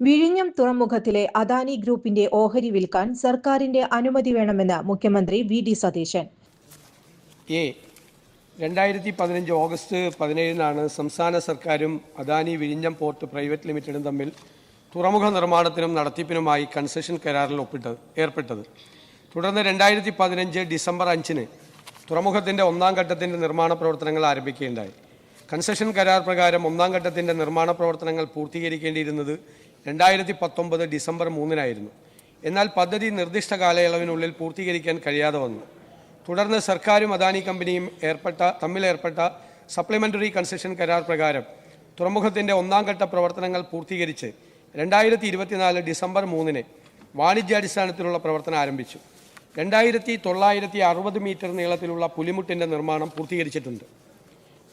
വിഴിഞ്ഞം തുറമുഖത്തിലെ അദാനി ഗ്രൂപ്പിന്റെ ഓഹരി വിൽക്കാൻ സർക്കാരിന്റെ അനുമതി വേണമെന്ന് മുഖ്യമന്ത്രി വി.ഡി. സതീശൻ. 2015 ഓഗസ്റ്റ് 17 സംസ്ഥാന സർക്കാരും അദാനി വിഴിഞ്ഞം പോർട്ട് പ്രൈവറ്റ് ലിമിറ്റഡും തമ്മിൽ തുറമുഖ നിർമ്മാണത്തിനും നടത്തിപ്പിനുമായി കൺസെഷൻ കരാറിൽ ഏർപ്പെട്ടത്. തുടർന്ന് 2015 ഡിസംബർ 5 തുറമുഖത്തിന്റെ ഒന്നാം ഘട്ടത്തിന്റെ നിർമ്മാണ പ്രവർത്തനങ്ങൾ ആരംഭിക്കുകയുണ്ടായി. കൺസെഷൻ കരാർ പ്രകാരം ഒന്നാം ഘട്ടത്തിന്റെ നിർമ്മാണ പ്രവർത്തനങ്ങൾ പൂർത്തീകരിക്കേണ്ടിയിരുന്നത് 2019 ഡിസംബർ 3 എന്നാൽ പദ്ധതി നിർദ്ദിഷ്ട കാലയളവിനുള്ളിൽ പൂർത്തീകരിക്കാൻ കഴിയാതെ വന്നു. തുടർന്ന് സർക്കാരും അദാനി കമ്പനിയും തമ്മിലേർപ്പെട്ട സപ്ലിമെൻ്ററി കൺസെഷൻ കരാർ പ്രകാരം തുറമുഖത്തിൻ്റെ ഒന്നാം ഘട്ട പ്രവർത്തനങ്ങൾ പൂർത്തീകരിച്ച് 2024 ഡിസംബർ 3 വാണിജ്യാടിസ്ഥാനത്തിലുള്ള പ്രവർത്തനം ആരംഭിച്ചു. 2960 മീറ്റർ നീളത്തിലുള്ള പുലിമുട്ടിൻ്റെ നിർമ്മാണം പൂർത്തീകരിച്ചിട്ടുണ്ട്.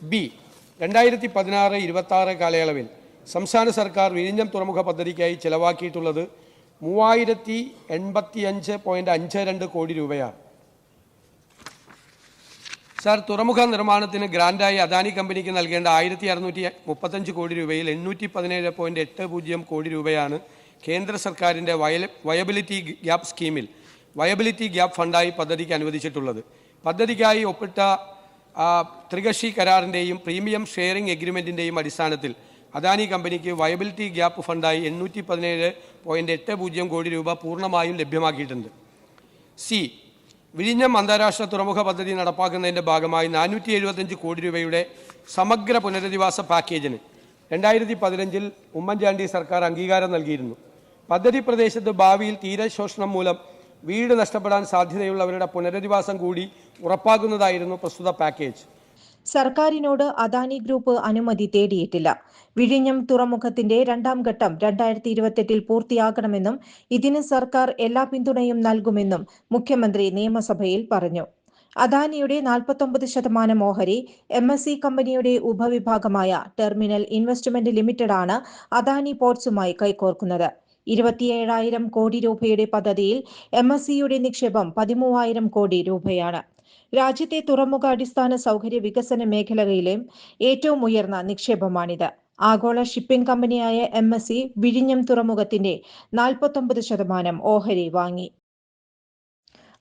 2016-26 കാലയളവിൽ സംസ്ഥാന സർക്കാർ വിഴിഞ്ഞം തുറമുഖ പദ്ധതിക്കായി ചെലവാക്കിയിട്ടുള്ളത് 3085.52 കോടി രൂപയാണ്. സാർ, തുറമുഖ നിർമ്മാണത്തിന് ഗ്രാൻഡായി അദാനി കമ്പനിക്ക് നൽകേണ്ട 1635 കോടി രൂപയിൽ 817.80 കോടി രൂപയാണ് കേന്ദ്ര സർക്കാരിൻ്റെ വയബിലിറ്റി ഗ്യാപ്പ് സ്കീമിൽ വയബിലിറ്റി ഗ്യാപ്പ് ഫണ്ടായി പദ്ധതിക്ക് അനുവദിച്ചിട്ടുള്ളത്. പദ്ധതിക്കായി ഒപ്പിട്ട ത്രികക്ഷി കരാറിൻ്റെയും പ്രീമിയം ഷെയറിംഗ് എഗ്രിമെൻറ്റിൻ്റെയും അടിസ്ഥാനത്തിൽ അദാനി കമ്പനിക്ക് വയബിലിറ്റി ഗ്യാപ്പ് ഫണ്ടായി 817.80 കോടി രൂപ പൂർണ്ണമായും ലഭ്യമാക്കിയിട്ടുണ്ട്. വിഴിഞ്ഞം അന്താരാഷ്ട്ര തുറമുഖ പദ്ധതി നടപ്പാക്കുന്നതിൻ്റെ ഭാഗമായി 475 കോടി രൂപയുടെ സമഗ്ര പുനരധിവാസ പാക്കേജിന് 2015 ഉമ്മൻചാണ്ടി സർക്കാർ അംഗീകാരം നൽകിയിരുന്നു. പദ്ധതി പ്രദേശത്ത് ഭാവിയിൽ തീരശോഷണം മൂലം വീട് നഷ്ടപ്പെടാൻ സാധ്യതയുള്ളവരുടെ പുനരധിവാസം കൂടി ഉറപ്പാക്കുന്നതായിരുന്നു പ്രസ്തുത പാക്കേജ്. സർക്കാരിനോട് അദാനി ഗ്രൂപ്പ് അനുമതി തേടിയിട്ടില്ല. വിഴിഞ്ഞം തുറമുഖത്തിന്റെ രണ്ടാം ഘട്ടം 2028 പൂർത്തിയാക്കണമെന്നും ഇതിന് സർക്കാർ എല്ലാ പിന്തുണയും നൽകുമെന്നും മുഖ്യമന്ത്രി നിയമസഭയിൽ പറഞ്ഞു. അദാനിയുടെ 49% ഓഹരി MSC കമ്പനിയുടെ ഉപവിഭാഗമായ ടെർമിനൽ ഇൻവെസ്റ്റ്മെന്റ് ലിമിറ്റഡാണ് അദാനി പോർട്സുമായി കൈകോർക്കുന്നത്. 27,000 കോടി രൂപയുടെ പദ്ധതിയിൽ MSCയുടെ നിക്ഷേപം 13,000 കോടി രൂപയാണ്. രാജ്യത്തെ തുറമുഖ അടിസ്ഥാന സൗകര്യ വികസന മേഖലയിലെ ഏറ്റവും ഉയർന്ന നിക്ഷേപമാണിത്. ആഗോള ഷിപ്പിംഗ് കമ്പനിയായ MSC വിഴിഞ്ഞം തുറമുഖത്തിന്റെ 49% ഓഹരി വാങ്ങി.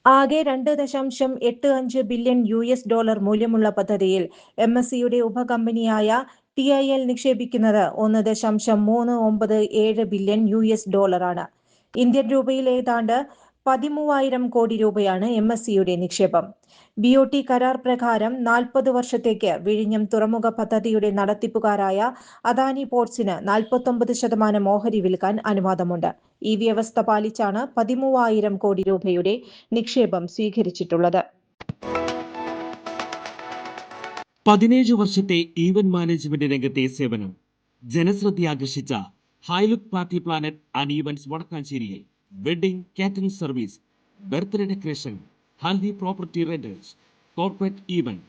ആകെ $2.85 ബില്യൺ മൂല്യമുള്ള പദ്ധതിയിൽ MSCയുടെ ഉപകമ്പനിയായ TIL നിക്ഷേപിക്കുന്നത് $1.397 ബില്യൺ ആണ്. ഇന്ത്യൻ രൂപയിൽ ഏതാണ്ട് 13,000 കോടി രൂപയാണ് MSCയുടെ നിക്ഷേപം. BOT കരാർ പ്രകാരം 40 വർഷത്തേക്ക് വിഴിഞ്ഞം തുറമുഖ പദ്ധതിയുടെ നടത്തിപ്പുകാരായ അദാനി പോർട്സിന് 49% ഓഹരി വിൽക്കാൻ അനുവാദമുണ്ട്. ഈ വ്യവസ്ഥ പാലിച്ചാണ് 13,000 കോടി രൂപയുടെ നിക്ഷേപം സ്വീകരിച്ചിട്ടുള്ളത്. 17 വർഷത്തെ ഈവന്റ് മാനേജ്മെന്റ് രംഗത്തെ സേവനം ജനശ്രദ്ധയാകർഷിച്ച high look party planet and events വടക്കാഞ്ചേരിയിൽ wedding catering service, birthday decoration, haldi property rentals, corporate event,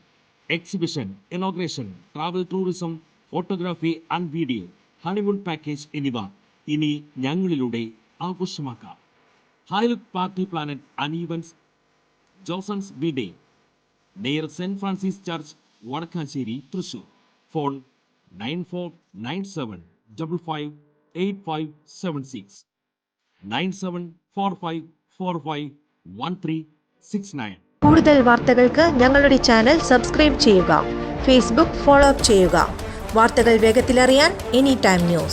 exhibition, inauguration, travel tourism, photography and video, honeymoon package എന്നിവ ഇനി ഞങ്ങളിലൂടെ ആഘോഷമാക്കാം. High look party planet and events, Josons ബിഡേ, near saint Francis church, Vadakkanchery, Thrissur. Phone 9497558576 9745451369. കൂടുതൽ വാർത്തകൾക്ക് ഞങ്ങളുടെ channel subscribe ചെയ്യുക. ഫേസ്ബുക്ക് ഫോളോ അപ്പ് ചെയ്യുക. വാർത്തകൾ വേഗത്തിലറിയാൻ എനി ടൈം ന്യൂസ്.